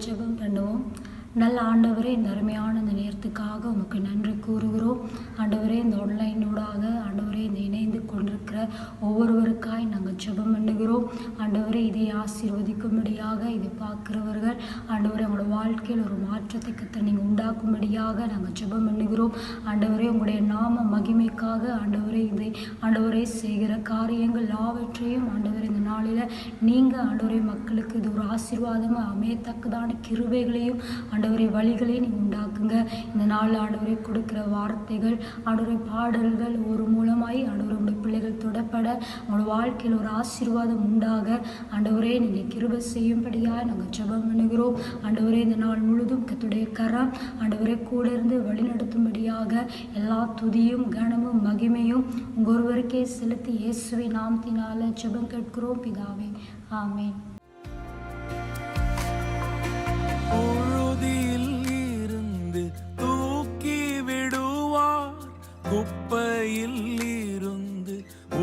ஜெபம் பண்ணுவோம். நல்ல ஆண்டவரே, இந்த அருமையான இந்த நேரத்துக்காக உமக்கு நன்றி கூறுகிறோம். ஆண்டவரே, இந்த ஆன்லைனோடாக ஆண்டவரே இந்த இணைந்து கொண்டிருக்கிற ஒவ்வொருவருக்காய் நாங்கள் ஜெபம் பண்ணுகிறோம். ஆண்டவரே, இதை ஆசீர்வதிக்கும்படியாக இதை பார்க்கிறவர்கள் ஆண்டவரே அவங்களோட வாழ்க்கையில் ஒரு மாற்றத்தை கத்த நீங்கள் உண்டாக்கும்படியாக நாங்கள் ஜெபம் பண்ணுகிறோம். ஆண்டவரே, உங்களுடைய நாம மகிமைக்காக ஆண்டவரே இதை ஆண்டவரே செய்கிற காரியங்கள் எல்லாவற்றையும் ஆண்டவரே இந்த நாளில் நீங்கள் ஆண்டவரே மக்களுக்கு இது ஒரு ஆசீர்வாதமாக அமையத்தக்கதான கிருபைகளையும் ஆண்டவரே வழிகளையும் நீங்கள் உண்டாக்குங்க. இந்த நாளில் ஆண்டவரே கொடுக்கிற வார்த்தைகள் ஆண்டவரே பாடல்கள் ஒரு மூலமாய் ஆண்டவரே உங்களுடைய பிள்ளைகள் தொடப்பட உங்களோட வாழ்க்கையில் ஒரு ஆசீர்வாதம் உண்டாக ஆண்டவரே நீங்கள் கிருபை செய்யும்படியாக நாங்கள் ஜெபம் பண்ணுகிறோம். ஆண்டவரே, இந்த நாள் முழுதும் கர்த்தருடைய கரம் ஆண்டவரே கூட இருந்து வழிநடத்தும்படியாக எல்லா துதியும் கனமும் மகிமையும் உங்கள் ஒருவருக்கே செலுத்தி இயேசுவின் நாமத்தினால ஜெபம் கேட்கிறோம் பிதாவே, ஆமென். புழுதியில் இருந்து தூக்கி விடுவார், குப்பையில் இருந்து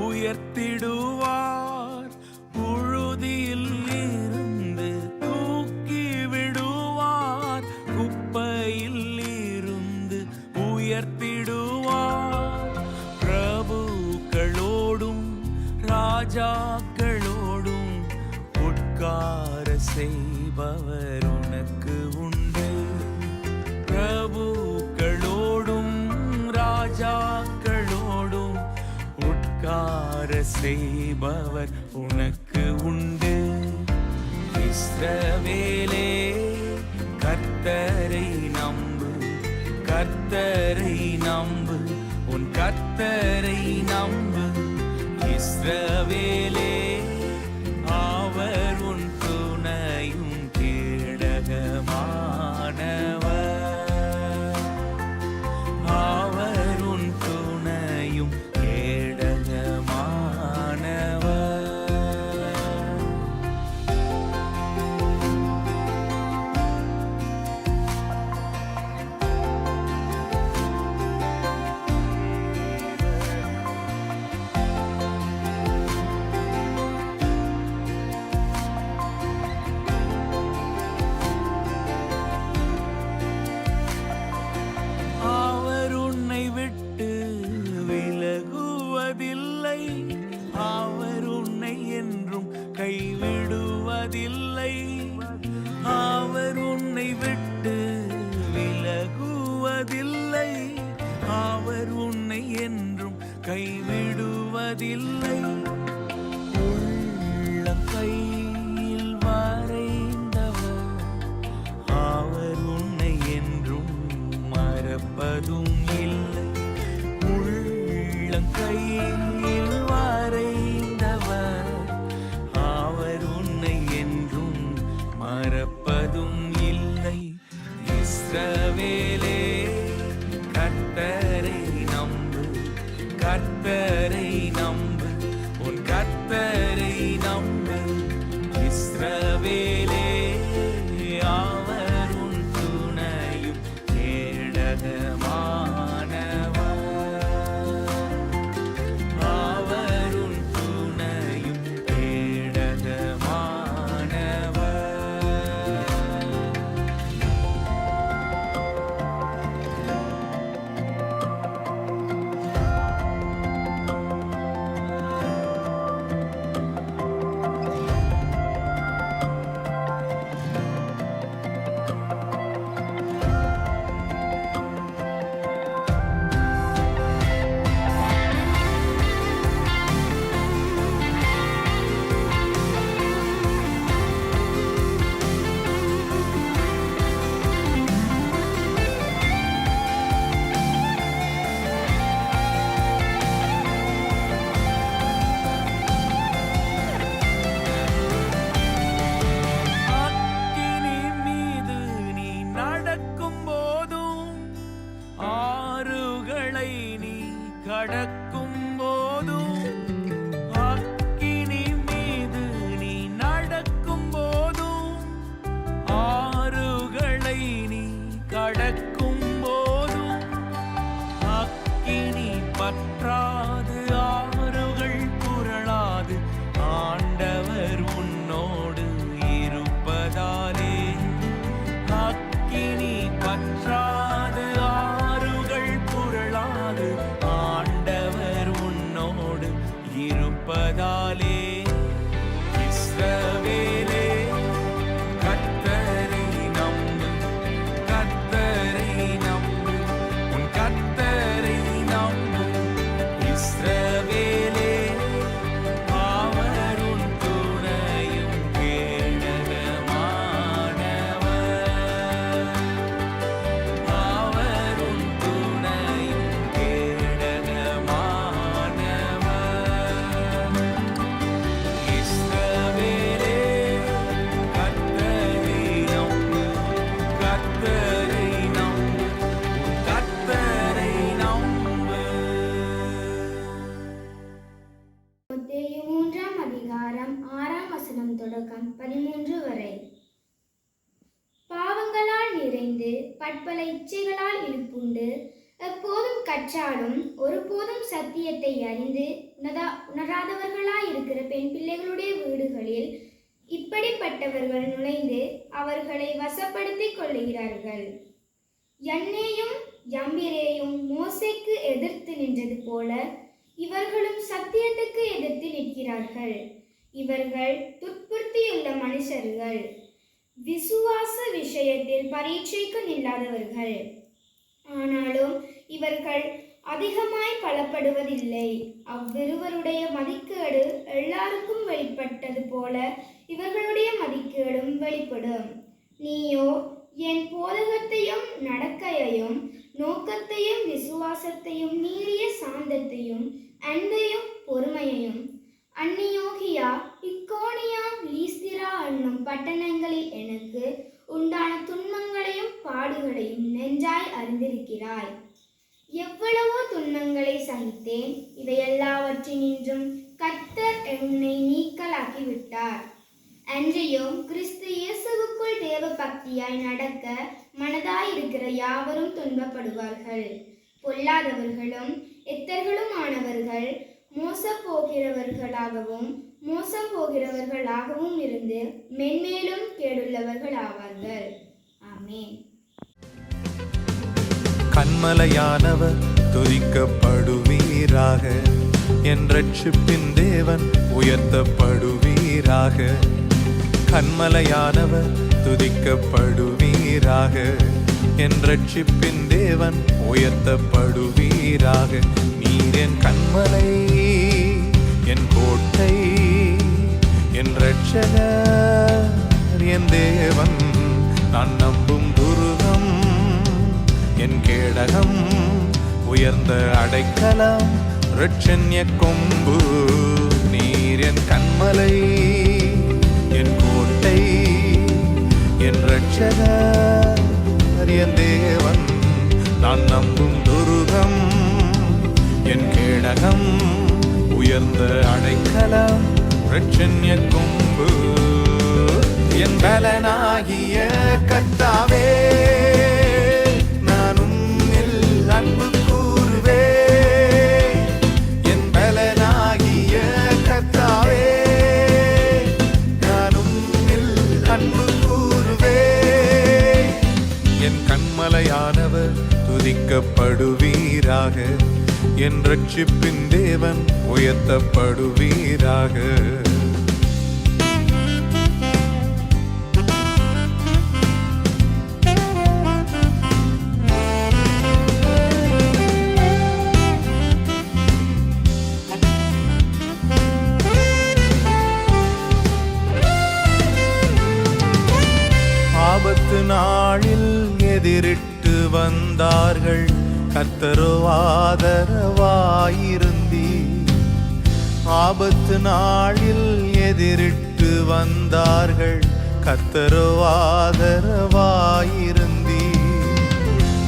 உயர்த்திடுவார். புழுதியில் இருந்து தூக்கி விடுவார், குப்பையில் இருந்து உயர்த்திடுவார். பிரபுக்களோடும் ராஜாக்களோடும் உட்கார செய்பவர் உனக்கு உண்டு. பிரபுக்களோடும் ராஜாக்களோடும் உட்கார செய்பவர் உனக்கு உண்டு. இஸ்ரவேலே, கர்த்தரை நம்பு, கர்த்தரை நம்பு, உன் கர்த்தரை நம்பு. இஸ்ரவேலே, அவர் உன் துணையும் கேடகமானவர், அவர் உன் துணையும் கேடகமானவர். அவர் உன்னை என்றும் கைவிடுவதில்லை. அவர் உன்னை விட்டு விலகுவதில்லை. அவர் உன்னை என்றும் கைவிடுவதில்லை. உள்ளங்கையில் வரைந்தவர் அவர் உன்னை என்றும் மறப்பதும் இல்லை. உள்ளங்கையில் வரைந்தவர் அவர் உன்னை என்றும் மறப்பதும் இல்லை. இஸ்ரவேலே, கர்த்தரை நம்பு, கர்த்தரை நம்பு, உன் கர்த்தரை நம்பு. இஸ்ரவேலே, அவர் உன் துணையும் கேடகமானவர், அவர் உன் துணையும் கேடகமானவர். கடக்கும் போதும், அக்கினி மீது நீ நடக்கும் போதும், ஆறுகளை நீ கடக்கும் போதும், அக்கினி பற்றாது ஆறுகள் புரளாது ஆண்டவர் உன்னோடு இருப்பதாலே பற்பல இச்சைகளால் இழுப்புண்டு எப்போதும் கற்றாலும் ஒருபோதும் சத்தியத்தை அறிந்து உணராதவர்களாயிருக்கிற பெண் பிள்ளைகளுடைய வீடுகளில் இப்படிப்பட்டவர்கள் நுழைந்து அவர்களை வசப்படுத்திக் கொள்ளுகிறார்கள். யன்னேயும் யம்பிரேயும் மோசேக்கு எதிர்த்து நின்றது போல இவர்களும் சத்தியத்துக்கு எதிர்த்து நிற்கிறார்கள். இவர்கள் துட்புர்த்தியுள்ள மனுஷர்கள், விசுவாச விஷயத்தில் பரீட்சைக்கு நில்லாதவர்கள். ஆனாலும் இவர்கள் அதிகமாய் பலப்படுவதில்லை. அவ்விருவருடைய மதிக்கேடு எல்லாருக்கும் வெளிப்பட்டது போல இவர்களுடைய மதிக்கேடும் வெளிப்படும். நீயோ என் போதகத்தையும் நடக்கையையும் நோக்கத்தையும் விசுவாசத்தையும் நீடிய சாந்தத்தையும் அன்பையும் பொறுமையையும் அந்நியோகியா இக்கோனியா லீஸ்திரா என்னும் பட்டணங்களில் எனக்கு உண்டான துன்பங்களையும் பாடுகளையும் நெஞ்சாய் அறிந்திருக்கிறாய். எவ்வளவோ துன்பங்களை சகித்தேன். இவையெல்லாவற்றினின்றும் கர்த்தர் என்னை நீக்கலாக்கி விட்டார். அன்றியும் கிறிஸ்து இயேசுவுக்குள் தேவ பக்தியாய் நடக்க மனதாயிருக்கிற யாவரும் துன்பப்படுவார்கள். பொல்லாதவர்களும் எத்தர்களுமானவர்கள் மோசம் போகிறவர்களாகவும் இருந்து மென்மேலும் கேடுள்ளவர்கள் ஆவார்கள். ஆமென். கன்மலையானவர் துதிக்கப்படுவீராக, என் ரட்சிப்பின் தேவன் உயர்த்தப்படுவீராக. கன்மலையானவர் துதிக்கப்படுவீராக, என் ரட்சிப்பின் தேவன் உயர்த்தப்படுவீராக. நீர் என் கன்மலை, என் கோட்டை, என் ரட்சகர், என் தேவன், நான் நம்பும் துருகம், என் கேடகம், உயர்ந்த அடைக்கலம், இரட்சண்ய கொம்பு. நீர் என் கன்மலை, என் கோட்டை, என் ரட்சகர், என் தேவன், நான் நம்பும் துருகம், என் கேடகம், உயர்ந்த அடைக்கலம், இரட்சண்ய கொம்பு. என் பலனாகிய கர்த்தாவே, நான் உம்மில் அன்பு கூறுவே. என் பலனாகிய கர்த்தாவே, நான் உம்மில் அன்பு கூறுவே. என் கன்மலையானவர் துதிக்கப்படுவீராக, என் ரட்சிப்பின் தேவன் உயர்த்தப்படுவீராக. ஆபத்து நாளில் எதிரிட்டு வந்தார்கள், கர்த்தரோ ஆதரவாயிருந்தீ. ஆபத்து நாளில் எதிரிட்டு வந்தார்கள், கர்த்தரோ ஆதரவாயிருந்தீ.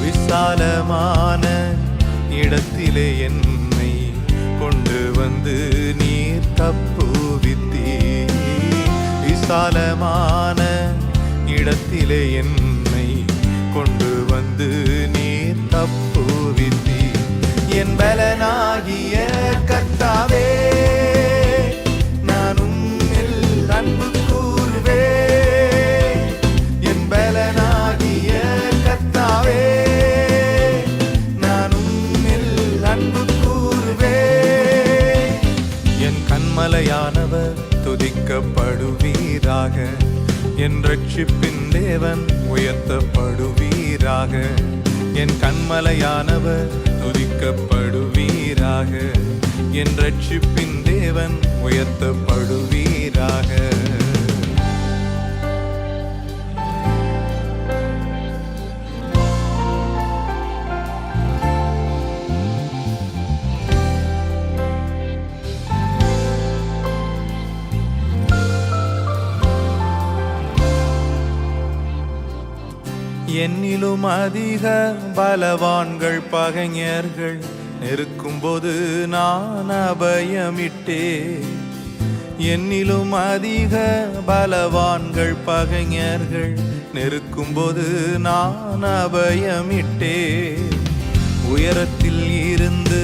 விசாலமான இடத்திலே என்னை கொண்டு வந்து நீர் தப்புவித்தீ. விசாலமான இடத்திலே என்னை கொண்டு வந்து நீர் தப்புவித்தீ. என் பலனாகிய கர்த்தாவே, நான் உம்மில் அன்பு கூறுவே. என் பலனாகிய கர்த்தாவே, நான் உம்மில் அன்பு கூறுவே. என் கன்மலையானவர் துதிக்கப்படுவீராக, என் ரட்சிப்பின் தேவன் உயர்த்தப்படுவீராக. என் கன்மலையானவர் துதிக்கப்படுவீராக, என் ரட்சிப்பின் தேவன் உயர்த்தப்படுவீராக. என்னிலும் அதிக பலவான்கள் பகைஞர்கள் நெருக்கும்போது நான் அபயமிட்டே. என்னிலும் அதிக பலவான்கள் பகைஞர்கள் நெருக்கும்போது நான் அபயமிட்டே. உயரத்தில் இருந்து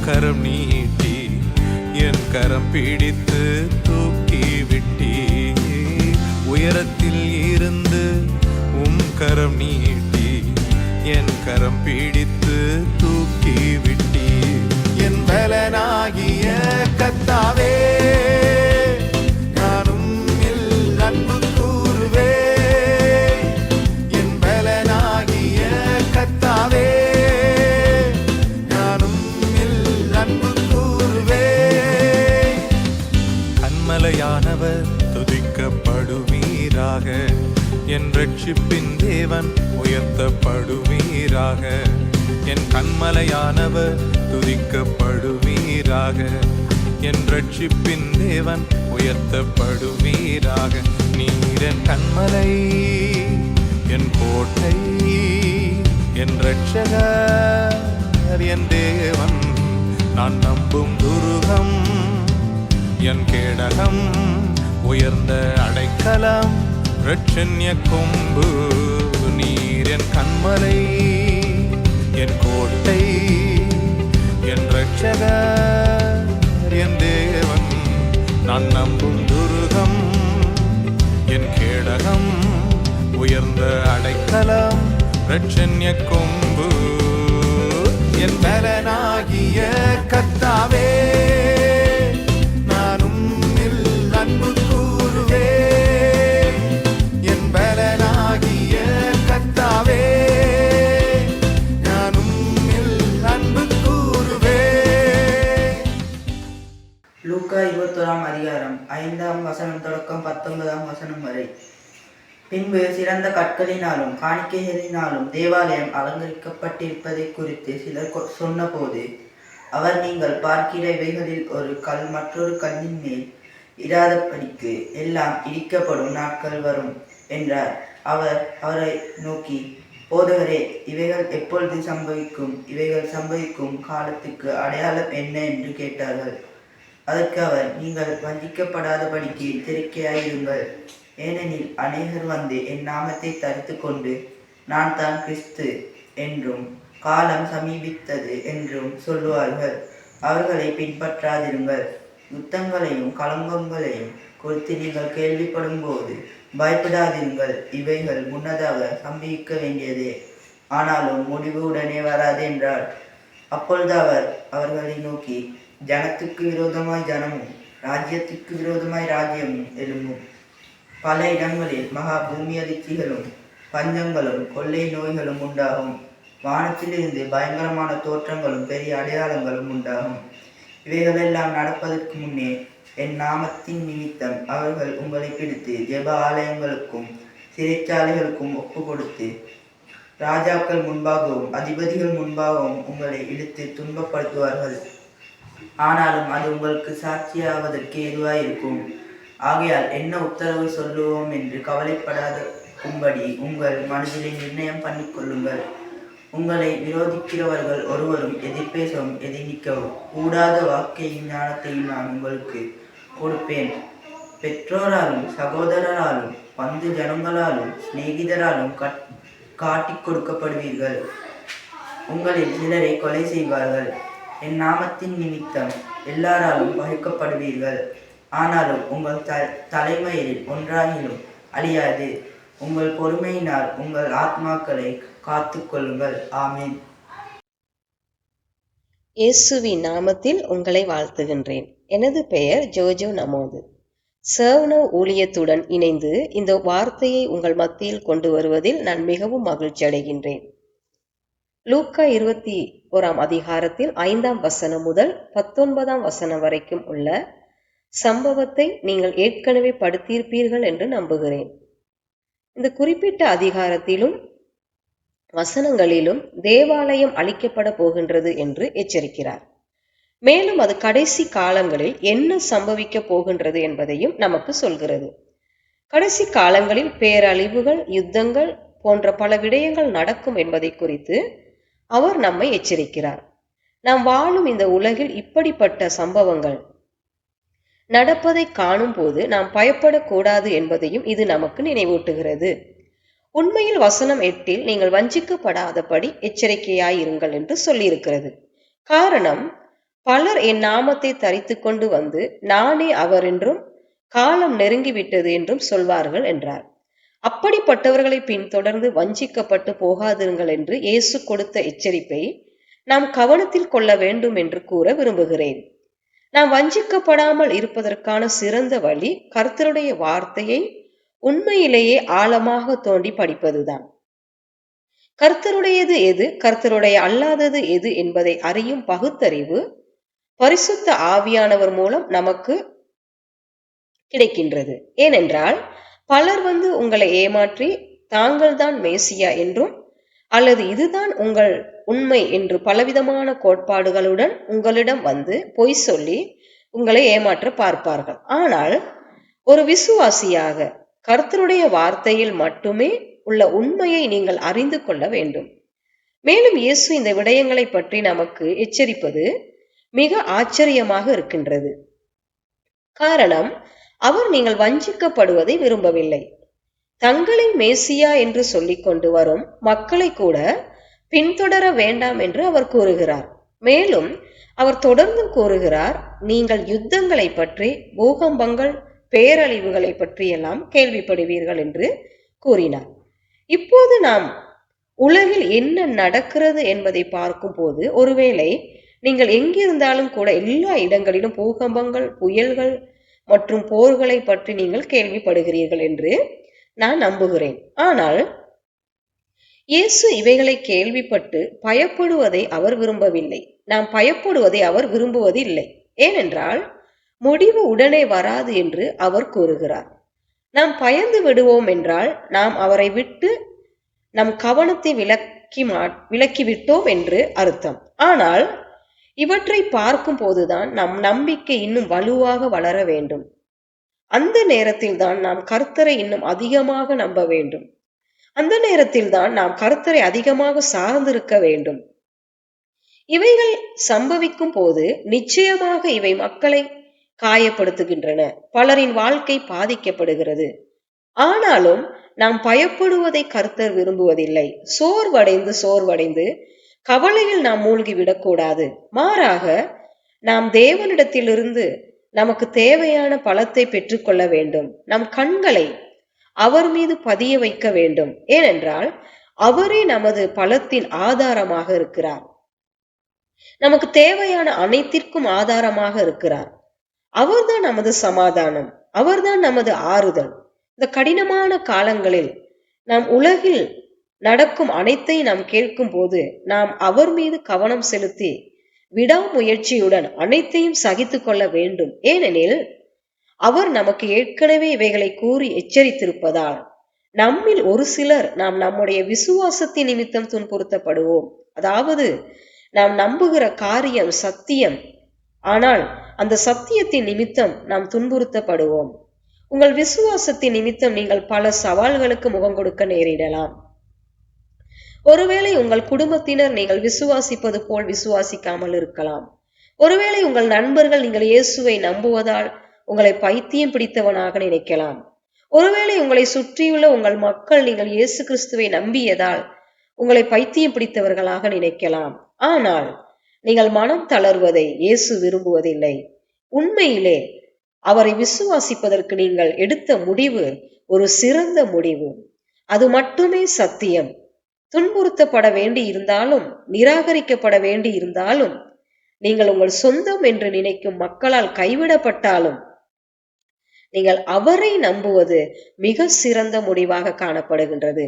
கரம் நீட்டி என் கரம் பிடித்து தூக்கி விட்டீ. உயரத்தில் இருந்து கரம் நீட்டி என் கரம் பிடித்து தூக்கி விட்டீ. என் பலனாகிய கர்த்தாவே நானும் அன்பு கூறுவே. என் பலனாகிய கர்த்தாவே கன்மலையானவர் துதிக்கப்படுவீராக. என் ரட்சிப்பின் தேவன் உயர்த்தப்படுவீராக. என் கன்மலையானவர் துதிக்கப்படுவீராக. என் ரட்சிப்பின் தேவன் உயர்த்தப்படுவீராக. நீர் என் கன்மலை, என் கோட்டை, என் ரட்சகர், என் தேவன், நான் நம்பும் துருகம், என் கேடகம், உயர்ந்த அடைக்கலம், இரட்சண்ய கொம்பு. நீர் என் கன்மலை, என் கோட்டை, என் இரட்சகர், என் தேவன், நான் நம்பும் துருகம், என் கேடகம், உயர்ந்த அடைக்கலம், இரட்சண்ய கொம்பு. என் பலனாகிய கர்த்தாவே நானும் அன்பு கூறுவே. என் பலனாகிய கர்த்தாவே நானும் அன்பு கூறுவே. லூக்கா 21 அதிகாரம் 5 வசனம் தொடக்கம் 19 வசனம் வரை. பின்பு சிறந்த கற்களினாலும் காணிக்கைகளினாலும் தேவாலயம் அலங்கரிக்கப்பட்டிருப்பதை குறித்து சிலர் சொன்னபோது அவர், நீங்கள் பார்க்கிற இவைகளில் ஒரு கல் மற்றொரு கல்லின் மேல் இராதபடிக்கு எல்லாம் இடிக்கப்படும் நாட்கள் வரும் என்றார். அவர் அவரை நோக்கி, போதகரே, இவைகள் எப்பொழுது சம்பவிக்கும்? இவைகள் சம்பவிக்கும் காலத்துக்கு அடையாளம் என்ன என்று கேட்டார்கள். அதற்கு அவர், நீங்கள் வஞ்சிக்கப்படாதபடிக்கு எச்சரிக்கையாயிருங்கள். ஏனெனில் அநேகர் வந்து என் நாமத்தை தரித்து கொண்டு நான் தான் கிறிஸ்து என்றும் காலம் சமீபித்தது என்றும் சொல்லுவார்கள். அவர்களை பின்பற்றாதிருங்கள். யுத்தங்களையும் கலங்கங்களையும் குறித்து நீங்கள் கேள்விப்படும் போது பயப்படாதிருங்கள். இவைகள் முன்னதாக சம்பவிக்க வேண்டியதே, ஆனாலும் முடிவு உடனே வராது என்றார். அப்பொழுது அவர் அவர்களை நோக்கி, ஜனத்துக்கு விரோதமாய் ஜனமும் ராஜ்யத்துக்கு விரோதமாய் ராஜ்யமும் எழும்பும். பல இடங்களில் மகா பூமி அதிர்ச்சிகளும் பஞ்சங்களும் கொள்ளை நோய்களும் உண்டாகும். வானத்திலிருந்து பயங்கரமான தோற்றங்களும் பெரிய அடையாளங்களும் உண்டாகும். இவைகளெல்லாம் நடப்பதற்கு முன்னே என் நாமத்தின் நிமித்தம் அவர்கள் உங்களை பிடித்து ஜெப ஆலயங்களுக்கும் சிறைச்சாலைகளுக்கும் ஒப்பு கொடுத்து ராஜாக்கள் முன்பாகவும் அதிபதிகள் முன்பாகவும் உங்களை இழுத்து துன்பப்படுத்துவார்கள். ஆனாலும் அது உங்களுக்கு சாட்சியாவதற்கு ஏதுவாயிருக்கும். ஆகையால் என்ன உத்தரவு சொல்லுவோம் என்று கவலைப்படாதபடி உங்கள் மனதிலே நிர்ணயம் பண்ணிக்கொள்ளுங்கள். உங்களை விரோதிக்கிறவர்கள் ஒருவரும் எதிர்பேசவும் எதிர்நிற்கவும் கூடாத வாக்கையும் ஞானத்தையும் நான் உங்களுக்கு கொடுப்பேன். பெற்றோராலும் சகோதரராலும் பந்து ஜனங்களாலும் சிநேகிதராலும் காட்டிக் கொடுக்கப்படுவீர்கள். உங்களில் சிலரை கொலை செய்வார்கள். என் நாமத்தின் நிமித்தம் எல்லாராலும் பகைக்கப்படுவீர்கள். ஆனாலும் உங்கள் தலைமையில் ஒன்றாகிலும் அழியாது. உங்கள் பொறுமையினால் உங்கள் ஆத்மாக்களை காத்துக் கொள்ளுங்கள். ஆமீன். இயேசுவின் நாமத்தில் உங்களை வாழ்த்துகின்றேன். எனது பெயர் ஜோஜோ நமோது. சர்வனவ் ஊழியத்துடன் இணைந்து இந்த வார்த்தையை உங்கள் மத்தியில் கொண்டு வருவதில் நான் மிகவும் மகிழ்ச்சி அடைகின்றேன். லூக்கா 21 அதிகாரத்தில் 5 வசனம் முதல் 19 வசனம் வரைக்கும் உள்ள சம்பவத்தை நீங்கள் ஏற்கனவே படித்திருப்பீர்கள் என்று நம்புகிறேன். இந்த குறிப்பிட்ட அதிகாரத்திலும் வசனங்களிலும் தேவாலயம் அழிக்கப்பட போகின்றது என்று எச்சரிக்கிறார். மேலும் அது கடைசி காலங்களில் என்ன சம்பவிக்க போகின்றது என்பதையும் நமக்கு சொல்கிறது. கடைசி காலங்களில் பேரழிவுகள், யுத்தங்கள் போன்ற பல விடயங்கள் நடக்கும் என்பதை குறித்து அவர் நம்மை எச்சரிக்கிறார். நாம் வாழும் இந்த உலகில் இப்படிப்பட்ட சம்பவங்கள் நடப்பதை காணும் போது நாம் பயப்படக்கூடாது என்பதையும் இது நமக்கு நினைவூட்டுகிறது. உண்மையில் வசனம் 8 நீங்கள் வஞ்சிக்கப்படாதபடி எச்சரிக்கையாயிருங்கள் என்று சொல்லியிருக்கிறது. காரணம், பலர் என் நாமத்தை தரித்து கொண்டு வந்து நானே அவர் என்றும் காலம் நெருங்கிவிட்டது என்றும் சொல்வார்கள் என்றார். அப்படிப்பட்டவர்களை பின்தொடர்ந்து வஞ்சிக்கப்பட்டு போகாதிருங்கள் என்று இயேசு கொடுத்த எச்சரிப்பை நாம் கவனத்தில் கொள்ள வேண்டும் என்று கூற விரும்புகிறேன். நாம் வஞ்சிக்கப்படாமல் இருப்பதற்கான சிறந்த வழி கர்த்தருடைய வார்த்தையை உண்மையிலேயே ஆழமாக தோண்டி படிப்பதுதான். கர்த்தருடையது எது, கர்த்தருடைய அல்லாதது எது என்பதை அறியும் பகுத்தறிவு பரிசுத்த ஆவியானவர் மூலம் நமக்கு கிடைக்கின்றது. ஏனென்றால் பலர் வந்து உங்களை ஏமாற்றி தாங்கள் தான் மேசியா என்றும் அல்லது இதுதான் உங்கள் உண்மை என்று பலவிதமான கோட்பாடுகளுடன் உங்களிடம் வந்து பொய் சொல்லி உங்களை ஏமாற்ற பார்ப்பார்கள். ஆனால் ஒரு விசுவாசியாக கர்த்தருடைய வார்த்தையில் மட்டுமே உள்ள உண்மையை நீங்கள் அறிந்து கொள்ள வேண்டும். மேலும் இயேசு இந்த விடயங்களை பற்றி நமக்கு எச்சரிப்பது மிக ஆச்சரியமாக இருக்கின்றது. காரணம், அவர் நீங்கள் வஞ்சிக்கப்படுவதை விரும்பவில்லை. தங்களை மேசியா என்று சொல்லிக் கொண்டு வரும் மக்களை கூட பின்தொடர வேண்டாம் என்று அவர் கூறுகிறார். மேலும் அவர் தொடர்ந்து கூறுகிறார், நீங்கள் யுத்தங்களை பற்றி, பூகம்பங்கள், பேரழிவுகளை பற்றி எல்லாம் கேள்விப்படுவீர்கள் என்று கூறினார். இப்போது நாம் உலகில் என்ன நடக்கிறது என்பதை பார்க்கும் போது ஒருவேளை நீங்கள் எங்கிருந்தாலும் கூட எல்லா இடங்களிலும் பூகம்பங்கள், புயல்கள் மற்றும் போர்களை பற்றி நீங்கள் கேள்விப்படுகிறீர்கள் என்று நான் நம்புகிறேன். ஆனால் இயேசு இவைகளை கேள்விப்பட்டு பயப்படுவதை அவர் விரும்பவில்லை. நாம் பயப்படுவதை அவர் விரும்புவதில்லை. ஏனென்றால் முடிவு உடனே வராது என்று அவர் கூறுகிறார். நாம் பயந்து விடுவோம் என்றால் நாம் அவரை விட்டு நம் கவனத்தை விலக்கிவிட்டோம் என்று அர்த்தம். ஆனால் இவற்றை பார்க்கும் போதுதான் நம் நம்பிக்கை இன்னும் வலுவாக வளர வேண்டும். அந்த நேரத்தில் தான் நாம் கர்த்தரை இன்னும் அதிகமாக நம்ப வேண்டும். அந்த நேரத்தில் தான் நாம் கர்த்தரை அதிகமாக சார்ந்திருக்க வேண்டும். இவைகள் சம்பவிக்கும் போது நிச்சயமாக இவை மக்களை காயப்படுத்துகின்றன, பலரின் வாழ்க்கை பாதிக்கப்படுகிறது. ஆனாலும் நாம் பயப்படுவதை கர்த்தர் விரும்புவதில்லை. சோர்வடைந்து கவலையில் நாம் மூழ்கி விடக்கூடாது. மாறாக நாம் தேவனிடத்திலிருந்து நமக்கு தேவையான பலத்தை பெற்றுக்கொள்ள வேண்டும். நம் கண்களை அவர் மீது பதிய வைக்க வேண்டும். ஏனென்றால் அவரே நமது பலத்தின் ஆதாரமாக இருக்கிறார். நமக்கு தேவையான அனைத்திற்கும் ஆதாரமாக இருக்கிறார். அவர்தான் நமது சமாதானம், அவர்தான் நமது ஆறுதல். இந்த கடினமான காலங்களில் நாம் உலகில் நடக்கும் அனைத்தையும் நாம் கேட்கும் போது நாம் அவர் மீது கவனம் செலுத்தி விடாமுயற்சியுடன் அனைத்தையும் சகித்து கொள்ள வேண்டும். ஏனெனில் அவர் நமக்கு ஏற்கனவே இவைகளை கூறி எச்சரித்திருப்பதால் நம்மில் ஒரு சிலர் நாம் நம்முடைய விசுவாசத்தின் நிமித்தம் துன்புறுத்தப்படுவோம். அதாவது நாம் நம்புகிற காரியம் சத்தியம், ஆனால் அந்த சத்தியத்தின் நிமித்தம் நாம் துன்புறுத்தப்படுவோம். உங்கள் விசுவாசத்தின் நிமித்தம் நீங்கள் பல சவால்களுக்கு முகம் கொடுக்க நேரிடலாம். ஒருவேளை உங்கள் குடும்பத்தினர் நீங்கள் விசுவாசிப்பது போல் விசுவாசிக்காமல் இருக்கலாம். ஒருவேளை உங்கள் நண்பர்கள் நீங்கள் இயேசுவை நம்புவதால் உங்களை பைத்தியம் பிடித்தவனாக நினைக்கலாம். ஒருவேளை உங்களை சுற்றியுள்ள உங்கள் மக்கள் நீங்கள் இயேசு கிறிஸ்துவை நம்பியதால் உங்களை பைத்தியம் பிடித்தவர்களாக நினைக்கலாம். ஆனால் நீங்கள் மனம் தளர்வதை இயேசு விரும்புவதில்லை. உண்மையிலே அவரை விசுவாசிப்பதற்கு நீங்கள் எடுத்த முடிவு ஒரு சிறந்த முடிவு. அது மட்டுமே சத்தியம். துன்புறுத்தப்பட வேண்டி இருந்தாலும், நிராகரிக்கப்பட வேண்டி இருந்தாலும், நீங்கள் உங்கள் சொந்தம் என்று நினைக்கும் மக்களால் கைவிடப்பட்டாலும் நீங்கள் அவரை நம்புவது மிக சிறந்த முடிவாக காணப்படுகின்றது.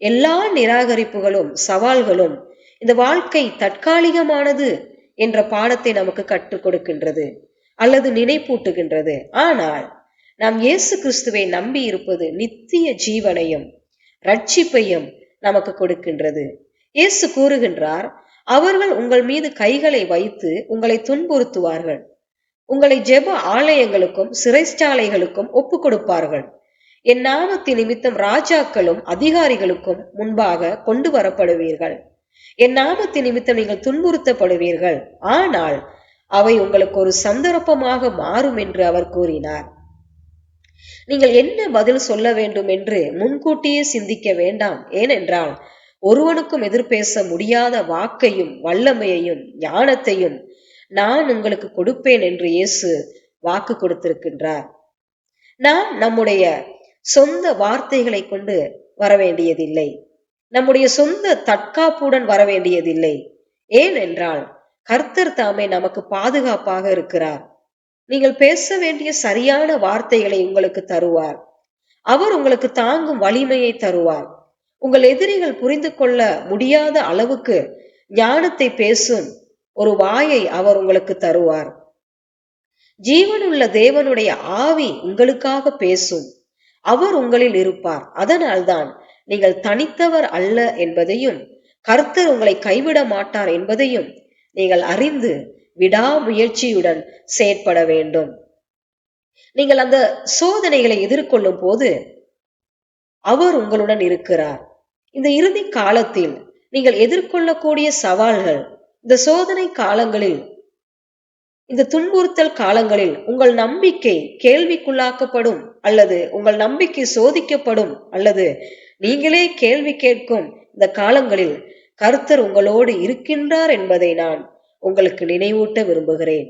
எல்லா நிராகரிப்புகளும் சவால்களும் இந்த வாழ்க்கை தற்காலிகமானது என்ற பாடத்தை நமக்கு கற்றுக் கொடுக்கின்றது அல்லது நினைப்பூட்டுகின்றது. ஆனால் நாம் இயேசு கிறிஸ்துவை நம்பி இருப்பது நித்திய ஜீவனையும் ரட்சிப்பையும் நமக்கு கொடுக்கின்றது. இயேசு கூறுகின்றார், அவர்கள் உங்கள் மீது கைகளை வைத்து உங்களை துன்புறுத்துவார்கள், உங்களை ஜெப ஆலயங்களுக்கும் சிறைச்சாலைகளுக்கும் ஒப்பு கொடுப்பார்கள். என் நாமத்தின் நிமித்தம் ராஜாக்களும் அதிகாரிகளுக்கும் முன்பாக கொண்டு வரப்படுவீர்கள். என் நாமத்தின் நிமித்தம் நீங்கள் துன்புறுத்தப்படுவீர்கள். ஆனால் அவை உங்களுக்கு ஒரு சந்தர்ப்பமாக மாறும் என்று அவர் கூறினார். நீங்கள் என்ன பதில் சொல்ல வேண்டும் என்று முன்கூட்டியே சிந்திக்க வேண்டாம். ஏனென்றால் ஒருவனுக்கும் எதிர்பேச முடியாத வாக்கையும் வல்லமையையும் ஞானத்தையும் நான் உங்களுக்கு கொடுப்பேன் என்று இயேசு வாக்கு கொடுத்திருக்கின்றார். நாம் நம்முடைய சொந்த வார்த்தைகளை கொண்டு வர வேண்டியதில்லை. நம்முடைய சொந்த தற்காப்புடன் வர வேண்டியதில்லை. ஏனென்றால் கர்த்தர் தாமே நமக்கு பாதுகாப்பாக இருக்கிறார். நீங்கள் பேச வேண்டிய சரியான வார்த்தைகளை உங்களுக்கு தருவார். அவர் உங்களுக்கு தாங்கும் வலிமையை தருவார். உங்கள் எதிரிகள் புரிந்து கொள்ள முடியாத அளவுக்கு ஞானத்தை பேசும் ஒரு வாயை அவர் உங்களுக்கு தருவார். ஜீவனுள்ள தேவனுடைய ஆவி உங்களுக்காக பேசும். அவர் உங்களில் இருப்பார். அதனால்தான் நீங்கள் தனித்தவர் அல்ல என்பதையும் கர்த்தர் உங்களை கைவிட மாட்டார் என்பதையும் நீங்கள் அறிந்து விடாமுயற்சியுடன் செயற்பட வேண்டும். நீங்கள் அந்த சோதனைகளை எதிர்கொள்ளும் போது அவர் உங்களுடன் இருக்கிறார். இந்த இறுதி காலத்தில் நீங்கள் எதிர்கொள்ளக்கூடிய சவால்கள், இந்த சோதனை காலங்களில், இந்த துன்புறுத்தல் காலங்களில் உங்கள் நம்பிக்கை கேள்விக்குள்ளாக்கப்படும் அல்லது உங்கள் நம்பிக்கை சோதிக்கப்படும் அல்லது நீங்களே கேள்வி கேட்கும் இந்த காலங்களில் கர்த்தர் உங்களோடு இருக்கின்றார் என்பதை நான் உங்களுக்கு நினைவூட்ட விரும்புகிறேன்.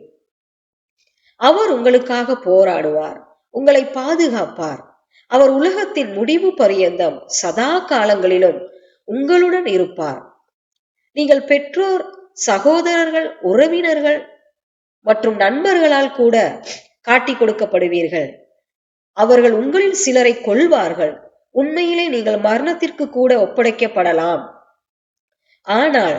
அவர் உங்களுக்காக போராடுவார், உங்களை பாதுகாப்பார். அவர் உலகத்தின் முடிவு பரியந்தம் சதா காலங்களிலும் உங்களுடன் இருப்பார். நீங்கள் பெற்றோர், சகோதரர்கள், உறவினர்கள் மற்றும் நண்பர்களால் கூட காட்டிக் கொடுக்கப்படுவீர்கள். அவர்கள் உங்களில் சிலரை கொல்வார்கள். உண்மையிலே நீங்கள் மரணத்திற்கு கூட ஒப்படைக்கப்படலாம். ஆனால்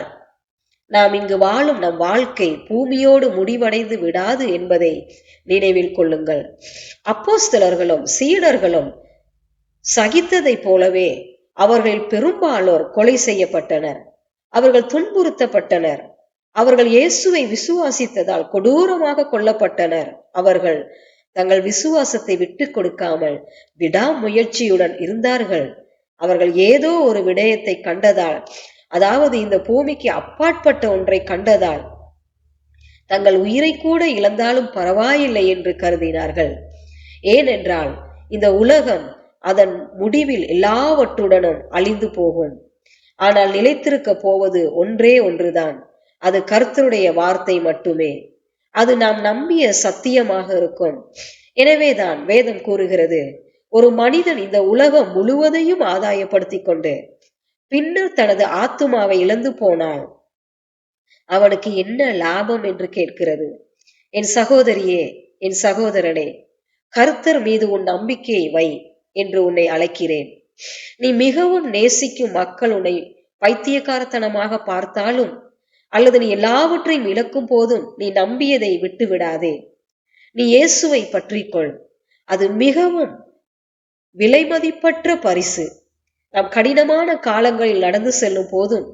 நாம் இங்கு வாழும் நம் வாழ்க்கை பூமியோடு முடிவடைந்து விடாது என்பதை நினைவில் கொள்ளுங்கள். அப்போஸ்தலர்களும் சீடர்களும் சகித்ததை போலவே அவர்களில் பெரும்பாலோர் கொலை செய்யப்பட்டனர். அவர்கள் துன்புறுத்தப்பட்டனர். அவர்கள் இயேசுவை விசுவாசித்ததால் கொடூரமாக கொல்லப்பட்டனர். அவர்கள் தங்கள் விசுவாசத்தை விட்டு கொடுக்காமல் விடாமுயற்சியுடன் இருந்தார்கள். அவர்கள் ஏதோ ஒரு விடயத்தை கண்டதால், அதாவது இந்த பூமிக்கு அப்பாற்பட்ட ஒன்றை கண்டதால் தங்கள் உயிரை கூட இழந்தாலும் பரவாயில்லை என்று கருதினார்கள். ஏனென்றால் இந்த உலகம் அதன் முடிவில் எல்லாவற்றுடனும் அழிந்து போகும். ஆனால் நிலைத்திருக்க போவது ஒன்றே ஒன்றுதான். அது கர்த்தருடைய வார்த்தை மட்டுமே. அது நாம் நம்பிய சத்தியமாக இருக்கும். எனவேதான் வேதம் கூறுகிறது, ஒரு மனிதன் இந்த உலகம் முழுவதையும் ஆதாயப்படுத்தி கொண்டு பின்னர் தனது ஆத்துமாவை இழந்து போனால் அவனுக்கு என்ன லாபம் என்று கேட்கிறது. என் சகோதரியே, என் சகோதரனே, கர்த்தர் மீது உன் நம்பிக்கையை வை என்று உன்னை அழைக்கிறேன். நீ மிகவும் நேசிக்கும் மக்கள் உன்னை பைத்தியக்காரத்தனமாக பார்த்தாலும் அல்லது நீ எல்லாவற்றையும் இழக்கும் போதும் நீ நம்பியதை விட்டு விடாதே. நீ இயேசுவை பற்றிக்கொள். அது மிகவும் விலைமதிப்பற்ற பரிசு. நாம் கடினமான காலங்களில் நடந்து செல்லும் போதும்,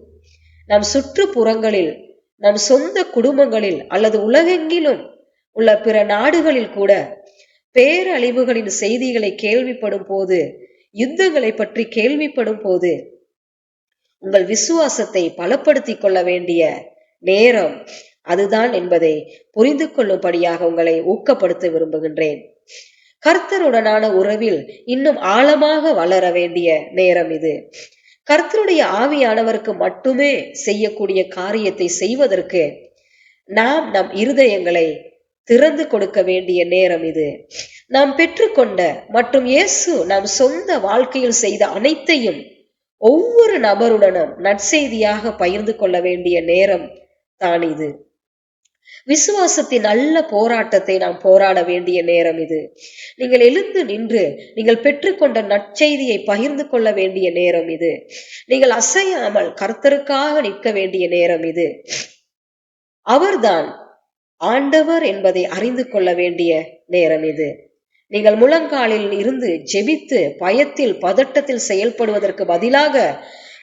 நம் சுற்றுப்புறங்களில், நம் சொந்த குடும்பங்களில் அல்லது உலகெங்கிலும் உள்ள பிற நாடுகளில் கூட பேரழிவுகளின் செய்திகளை கேள்விப்படும் போது, யுத்தங்களை பற்றி கேள்விப்படும் போது உங்கள் விசுவாசத்தை பலப்படுத்திக் கொள்ள வேண்டிய நேரம் அதுதான் என்பதை புரிந்து கொள்ளும்படியாக உங்களை ஊக்கப்படுத்த விரும்புகின்றேன். கர்த்தருடனான உறவில் இன்னும் ஆழமாக வளர வேண்டிய நேரம் இது. கர்த்தருடைய ஆவியானவருக்கு மட்டுமே செய்யக்கூடிய காரியத்தை செய்வதற்கு நாம் நம் இருதயங்களை திறந்து கொடுக்க வேண்டிய நேரம் இது. நாம் பெற்றுக்கொண்ட மற்றும் இயேசு நம் சொந்த வாழ்க்கையில் செய்த அனைத்தையும் ஒவ்வொரு நபருடனும் நற்செய்தியாக பகிர்ந்து கொள்ள வேண்டிய நேரம் தான் இது. விசுவாசத்தின் நல்ல போராட்டத்தை நாம் போராட வேண்டிய நேரம் இது. நீங்கள் எழுந்து நின்று நீங்கள் பெற்றுக்கொண்ட நற்செய்தியை பகிர்ந்து கொள்ள வேண்டிய நேரம் இது. நீங்கள் அசையாமல் கர்த்தருக்காக நிற்க வேண்டிய நேரம் இது. அவர்தான் ஆண்டவர் என்பதை அறிந்து கொள்ள வேண்டிய நேரம் இது. நீங்கள் முழங்காலில் இருந்து ஜெபித்து பயத்தில் பதட்டத்தில் செயல்படுவதற்கு பதிலாக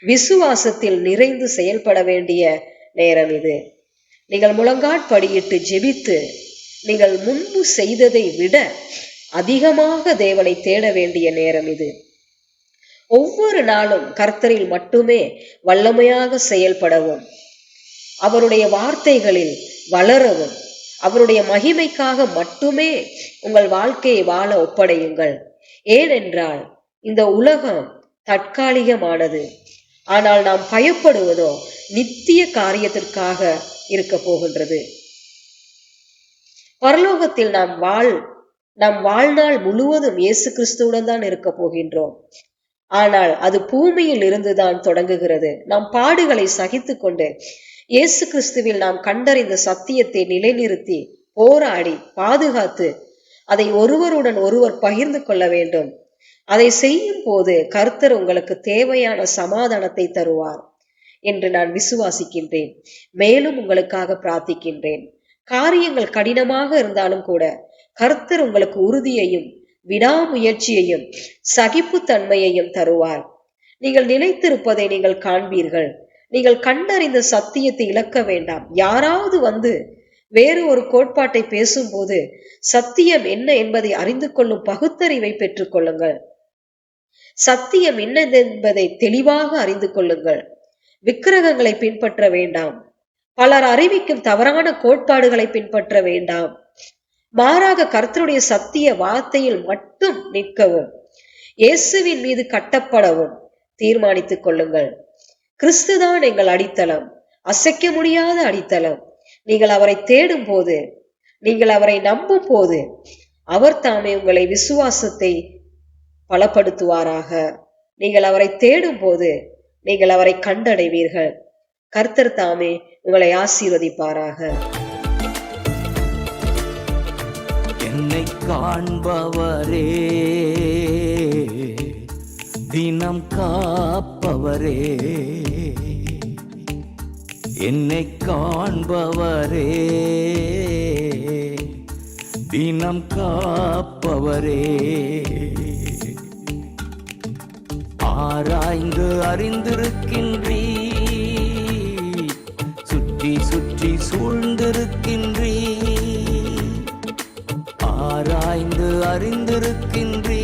விசுவாசத்தில் நிறைந்து செயல்பட வேண்டிய நேரம் இது. நீங்கள் முழங்காட்படியிட்டு ஜெபித்து நீங்கள் முன்பு செய்ததை விட அதிகமாக தேவனை தேட வேண்டிய நேரம் இது. ஒவ்வொரு நாளும் கர்த்தரில் மட்டுமே வல்லமையாக செயல்படவும், அவருடைய வார்த்தைகளில் வளரவும், அவருடைய மகிமைக்காக மட்டுமே உங்கள் வாழ்க்கையை வாழ ஒப்படையுங்கள். ஏனென்றால் இந்த உலகம் தற்காலிகமானது, ஆனால் நாம் பயப்படுவதோ நித்திய காரியத்திற்காக இருக்க போகின்றது. பரலோகத்தில் நம் வாழ்நாள் முழுவதும் இயேசு கிறிஸ்துவுடன் தான் இருக்க போகின்றோம். ஆனால் அது பூமியில் இருந்துதான் தொடங்குகிறது. நாம் பாடுகளை சகித்து கொண்டு இயேசு கிறிஸ்துவில் நாம் கண்டறிந்த சத்தியத்தை நிலைநிறுத்தி போராடி பாதுகாத்து அதை ஒருவருடன் ஒருவர் பகிர்ந்து கொள்ள வேண்டும். அதை செய்யும் போது கர்த்தர் உங்களுக்கு தேவையான சமாதானத்தை தருவார் என்று நான் விசுவாசிக்கின்றேன். மேலும் உங்களுக்காக பிரார்த்திக்கின்றேன். காரியங்கள் கடினமாக இருந்தாலும் கூட கர்த்தர் உங்களுக்கு உறுதியையும் விடாமுயற்சியையும் சகிப்புத்தன்மையையும் தருவார். நீங்கள் நிலைத்திருப்பதை நீங்கள் காண்பீர்கள். நீங்கள் கண்டறிந்த சத்தியத்தை இழக்க வேண்டாம். யாராவது வந்து வேறு ஒரு கோட்பாட்டை பேசும்போது சத்தியம் என்ன என்பதை அறிந்து கொள்ளும் பகுத்தறிவை பெற்றுக் கொள்ளுங்கள். சத்தியம் என்ன என்பதை தெளிவாக அறிந்து கொள்ளுங்கள். விக்கிரகங்களை பின்பற்ற வேண்டாம். பலர் அறிவிக்கும் தவறான கோட்பாடுகளை பின்பற்ற வேண்டாம். மாறாக கர்த்தருடைய சத்திய வார்த்தையில் மட்டும் நிற்கவும் இயேசுவின் மீது கட்டப்படவும் தீர்மானித்துக் கொள்ளுங்கள். கிறிஸ்துதான் எங்கள் அடித்தளம், அசைக்க முடியாத அடித்தளம். நீங்கள் அவரை தேடும் போது, நீங்கள் அவரை நம்பும் போது அவர் தாமே உங்களை விசுவாசத்தை பலப்படுத்துவாராக. நீங்கள் அவரை தேடும் போது நீங்கள் அவரை கண்டடைவீர்கள். கர்த்தர் தாமே உங்களை ஆசீர்வதிப்பாராக. என்னை காண்பவரே, தினம் காப்பவரே, என்னை காண்பவரே, தினம் காப்பவரே, ஆராய்ந்து அறிந்திருக்கின்றீ, சுற்றி சுற்றி சூழ்ந்திருக்கின்றீ, ஆராய்ந்து அறிந்திருக்கின்றீ,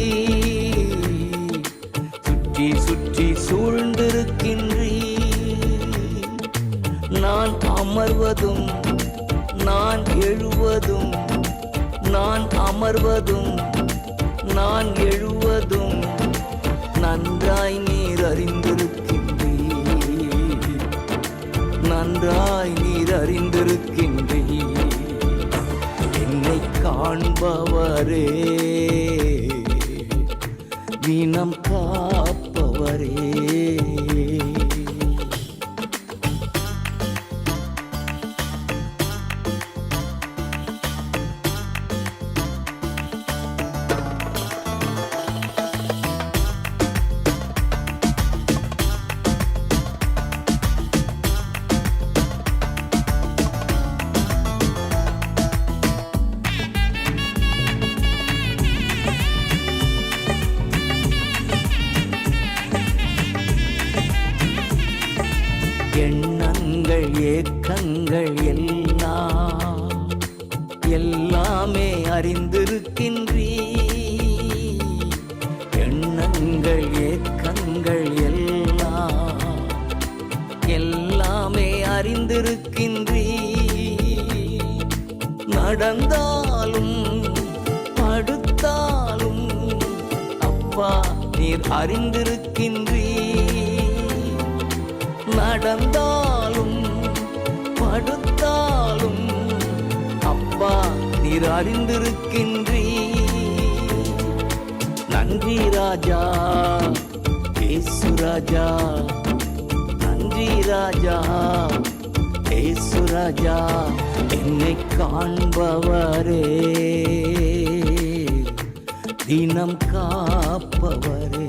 சுற்றி சுற்றி சூழ்ந்திருக்கின்றீ. நான் அமர்வதும் நான் எழுவதும், நான் அமர்வதும் நான் எழுவதும் நன்றாய் நீர் அறிந்திருக்கின்றீர், நன்றாய் நீர் அறிந்திருக்கின்றீர். என்னை காண்பவரே, தினம் காப்பவரே. எண்ணங்கள் ஏக்கங்கள் எல்லாமே அறிந்திருக்கின்றீ, எண்ணங்கள் ஏக்கங்கள் எல்லாமே அறிந்திருக்கின்றீ. நடந்தாலும் படுத்தாலும் அப்பா நீர் அறிந்திருக்கின்றீ, நடந்தாலும் படுத்தாலும் அப்பா நீர் அறிந்திருக்கின்றீ. நன்றி ராஜா இயேசு ராஜா, நன்றி ராஜா இயேசு ராஜா. என்னை காண்பவரே, தினம் காப்பவரே.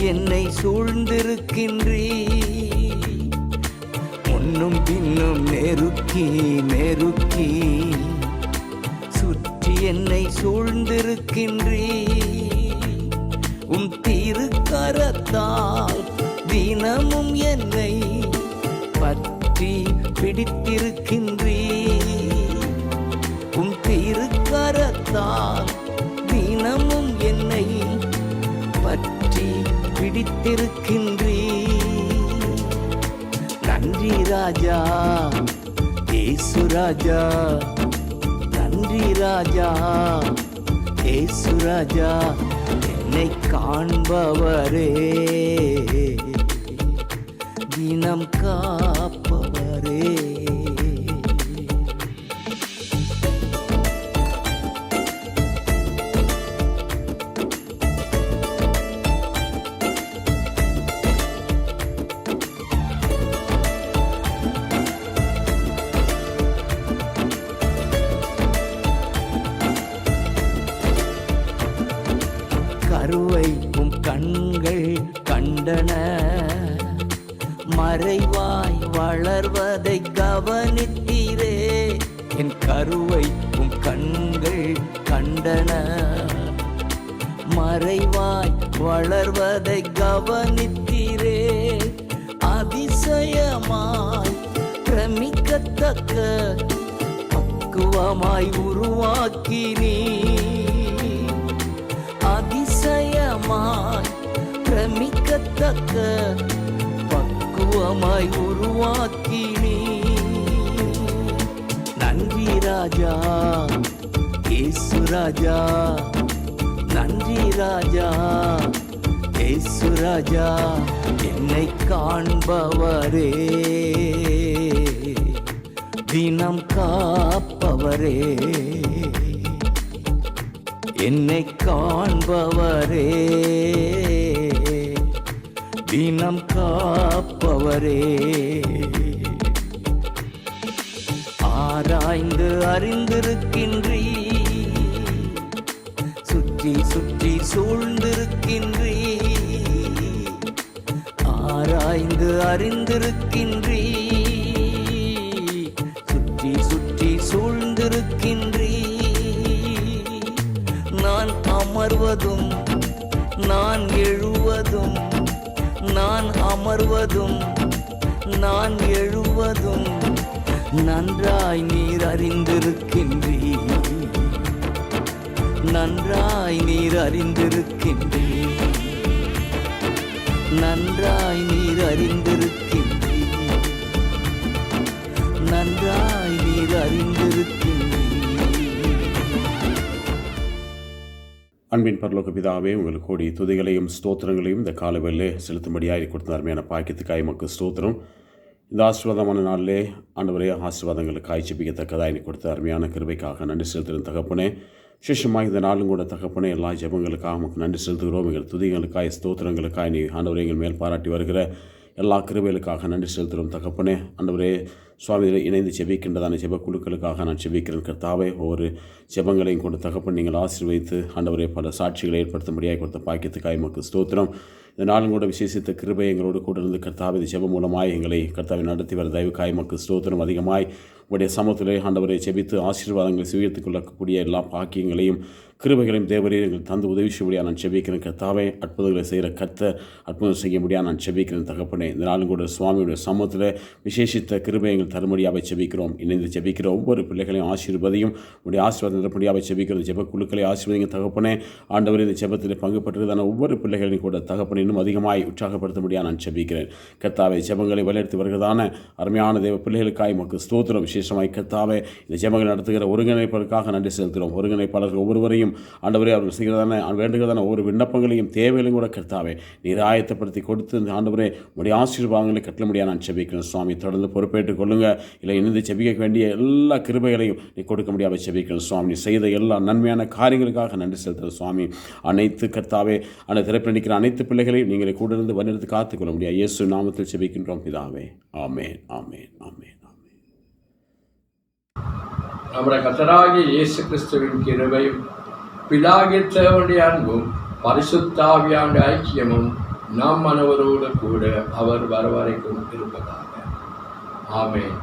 என்னை சூழ்ந்திருக்கின்றீ, முன்னும் பின்னும் நெருக்கி நெருக்கி சுற்றி என்னை சூழ்ந்திருக்கின்றீ. உம் திருக்கரத்தால் தினமும் என்னை பற்றி பிடித்திருக்கின்றீ. உம் திருக்கரத்தால் தினமும் என்னை பற்றி பிடித்திருக்கின்றீ. நன்றி ராஜா இயேசு ராஜா, நன்றி ராஜா இயேசு ராஜா, என்னை காண்பவரே, தினம் காப்பவரே. கருவை உம் கண்கள் கண்டன, மறைவாய் வளர்வதை கவனித்தீரே. என் கருவை உம் கண்கள் கண்டன, மறைவாய் வளர்வதை கவனித்தீரே. அதிசயமாய் பிரமிக்கத்தக்க பக்குவமாய் உருவாக்கினீ. அதிசயமாய் பிரமிக்கத்தக்க பக்குவமாய் உருவாக்கினீ. நன்றி ராஜா இயேசு ராஜா, நன்றி ராஜா இயேசு ராஜா, என்னை காண்பவரே, தினம் காப்பவரே. என்னை காண்பவரே, தினம் காப்பவரே. ஆராய்ந்து அறிந்திருக்கின்றீ, சுற்றி சுற்றி சூழ்ந்திருக்கின்றீ. ஆராய்ந்து அறிந்திருக்கின்றீ, சுற்றி சுற்றி சூழ்ந்திருக்கின்றீ. நான் அமர்வதும் நான் எழுவதும், நான் அமர்வதும் நான் எழுவதும் நன்றாய் நீர் அறிந்திருக்கின்றீ, நன்றாய் நீர் அறிந்திருக்கின்றீ, நன்றாய் நீர் அறிந்திருக்கின்றீ, நன்றாய் நீர் அறிந்திருக்கின்றீ. அன்பின் பரலோக பிதாவே, உங்களுக்கு கோடி துதிகளையும் ஸ்தோத்திரங்களையும் இந்த காலவேளை செலுத்தும்படியாக கொடுத்த அருமையான பாக்கியத்துக்காய் மக்கள் ஸ்தோத்திரம். இந்த ஆசீர்வாதமான நாளிலே ஆண்டவரே ஆசீர்வாதங்களுக்காய் ஜெபிக்கத்தக்கதாக எனக்கு கொடுத்த அருமையான கிருபைக்காக நன்றி செலுத்துகிறேன் தகப்பனே. விசேஷமாக இந்த நாளும் கூட தகப்பனே எல்லா ஜெபங்களுக்காக நமக்கு நன்றி செலுத்துகிறோம். எங்கள் துதிகளுக்காய் ஸ்தோத்திரங்களுக்காய் நீ ஆண்டவரே எங்கள் மேல் பாராட்டி வருகிற எல்லா கிருபைகளுக்காக நன்றி செலுத்துகிறோம் தகப்பனே. ஆண்டவரே சுவாமியில் இணைந்து ஜெபிக்கின்றதான ஜெப குழுக்களுக்காக நான் ஜெபிக்கிறேன் கர்த்தாவே. ஒவ்வொரு ஜெபங்களையும் கொண்டு தகப்பன் நீங்கள் ஆசீர்வதித்து ஆண்டவரே பல சாட்சிகளை ஏற்படுத்தும்படியாக கொடுத்த பாக்கியத்துக்காய் நமக்கு ஸ்தோத்திரம். இந்த நாளும் கூட விசேஷித்த கிருபை எங்களோடு கூட இருந்து கர்த்தாவே இந்த ஜெபம் மூலமாய் எங்களை கர்த்தாவை நடத்தி வர தயவுக்காய் நமக்கு ஸ்தோத்திரம். அதிகமாய் உடைய சமூகத்திலே ஆண்டவரை ஜெபித்து ஆசீர்வாதங்களை சுயத்துக் கொள்ளக்கூடிய எல்லா பாக்கியங்களையும் கிருபைகளையும் தேவரே எங்களுக்கு தந்து உதவி செய்ய முடியாது நான் ஜெபிக்கிறேன் கர்த்தாவே. அற்புதங்களை செய்கிற கர்த்தர் அற்புதம் செய்ய முடியாது நான் ஜெபிக்கிறேன் தகப்பனே. இந்த நாளும் கூட சுவாமியுடைய சமூகத்தில் விசேஷித்த கிருபை எங்கள் தருமடியாக ஜெபிக்கிறோம். இணைந்து ஜெபிக்கிற ஒவ்வொரு பிள்ளைகளையும் ஆசீர்வதியும் உடைய ஆசீர்வாதம் தருமடியாக ஜெபிக்கிறோம். ஜெப குழுக்களை ஆசீர்வதிங்க தகப்பனே. ஆண்டவரே இந்த ஜெபத்தில் பங்கு பெற்றதான ஒவ்வொரு பிள்ளைகளையும் கூட தகப்பனை இன்னும் அதிகமாய் உற்சாகப்படுத்த முடியாது நான் ஜெபிக்கிறேன் கர்த்தாவே. ஜெபங்களை வலியுறுத்தி வருகிறதான அருமையான தேவ பிள்ளைகளுக்காய் நமக்கு ஸ்தோத்திரம். விசேஷமாய் கர்த்தாவே இந்த ஜெபங்கள் நடத்துகிற ஒருங்கிணைப்பதற்காக நன்றி செலுத்துகிறோம். ஒருங்கிணைப்பாளர்கள் ஒவ்வொருவரையும் ஆண்டவரே அவர்கள் செய்கிறதான வேண்டுகிறதான ஒவ்வொரு விண்ணப்பங்களையும் தேவைகளையும் கூட கர்த்தாவே நீர் ஆயத்தப்படுத்தி கொடுத்து இந்த ஆண்டவரே உடைய ஆசீர்வாதங்களை கட்டள முடியாது நான் ஜெபிக்கிறேன் சுவாமி. தொடர்ந்து பொறுப்பேற்றுக் கொள்ளுங்க. இல்லை இணைந்து ஜெபிக்க வேண்டிய எல்லா கிருபைகளையும் நீ கொடுக்க முடியாத ஜெபிக்கிறேன் சுவாமி. நீ செய்த எல்லா நன்மையான காரியங்களுக்காக நன்றி செலுத்துகிற சுவாமி. அனைத்து கர்த்தாவே அந்த திரைப்பட நிற்கிற அனைத்து பிள்ளைகளையும் நீங்களை கூட இருந்து வந்திருந்து காத்துக்கொள்ள முடியாது இயேசு நாமத்தில் ஜெபிக்கின்றோம் பிதாவே. ஆமென் ஆமென் ஆமென். நம்முடைய கர்த்தராகிய இயேசு கிறிஸ்துவின் கிருபையும் பிதாகிய தேவனுடைய அன்பும் பரிசுத்த ஆவியானவருடைய ஐக்கியமும் நம் அனைவரோடு கூட அவர் வரவரைக்கும் இருப்பதாக. ஆமென்.